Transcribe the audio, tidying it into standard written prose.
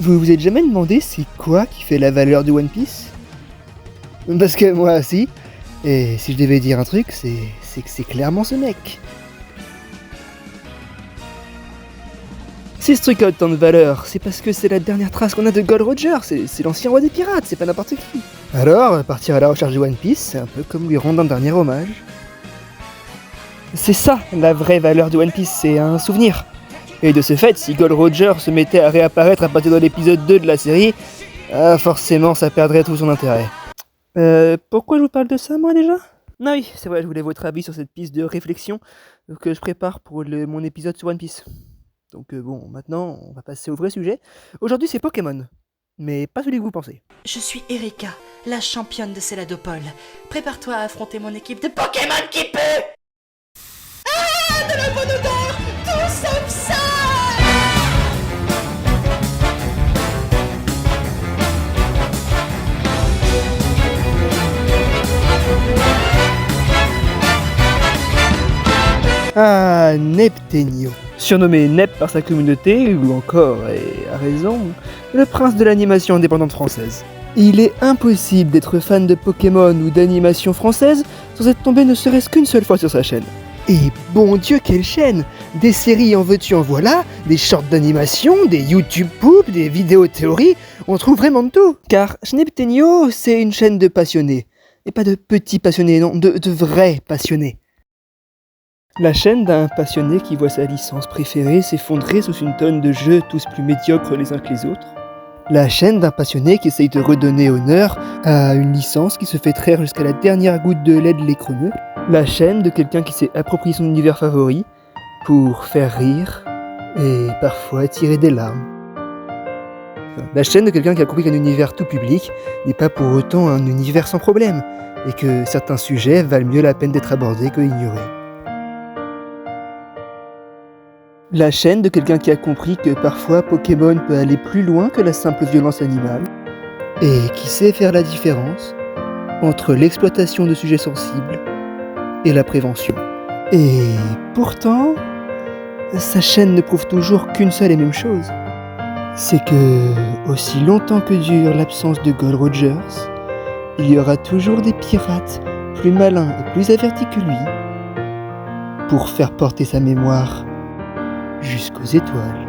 Vous vous êtes jamais demandé c'est quoi qui fait la valeur de One Piece? Parce que moi, si. Et si je devais dire un truc, c'est que c'est clairement ce mec. Si ce truc a autant de valeur, c'est parce que c'est la dernière trace qu'on a de Gold Roger, c'est l'ancien roi des pirates, c'est pas n'importe qui. Alors, partir à la recherche de One Piece, c'est un peu comme lui rendre un dernier hommage. C'est ça, la vraie valeur de One Piece, c'est un souvenir. Et de ce fait, si Gold Roger se mettait à réapparaître à partir de l'épisode 2 de la série, forcément ça perdrait tout son intérêt. Pourquoi je vous parle de ça, moi, déjà? Ah oui, c'est vrai, je voulais votre avis sur cette piste de réflexion que je prépare pour mon épisode sur One Piece. Donc bon, maintenant, on va passer au vrai sujet. Aujourd'hui, c'est Pokémon. Mais pas celui que vous pensez. Je suis Erika, la championne de Céladopole. Prépare-toi à affronter mon équipe de Pokémon qui pue. Ah, de la bonne odeur, tout sauf ça. Ah, Neptenio. Surnommé Nep par sa communauté, ou encore, et à raison, le prince de l'animation indépendante française. Il est impossible d'être fan de Pokémon ou d'animation française sans être tombé ne serait-ce qu'une seule fois sur sa chaîne. Et bon Dieu, quelle chaîne! Des séries en veux-tu en voilà, des shorts d'animation, des YouTube poop, des vidéos théories, on trouve vraiment de tout. Car Neptenio, c'est une chaîne de passionnés. Et pas de petits passionnés, non, de vrais passionnés. La chaîne d'un passionné qui voit sa licence préférée s'effondrer sous une tonne de jeux tous plus médiocres les uns que les autres. La chaîne d'un passionné qui essaye de redonner honneur à une licence qui se fait traire jusqu'à la dernière goutte de lait de l'écremeux. La chaîne de quelqu'un qui s'est approprié son univers favori pour faire rire et parfois tirer des larmes. La chaîne de quelqu'un qui a compris qu'un univers tout public n'est pas pour autant un univers sans problème et que certains sujets valent mieux la peine d'être abordés que ignorés. La chaîne de quelqu'un qui a compris que parfois Pokémon peut aller plus loin que la simple violence animale et qui sait faire la différence entre l'exploitation de sujets sensibles et la prévention. Et pourtant, sa chaîne ne prouve toujours qu'une seule et même chose. C'est que, aussi longtemps que dure l'absence de Gold Rogers, il y aura toujours des pirates plus malins et plus avertis que lui pour faire porter sa mémoire jusqu'aux étoiles.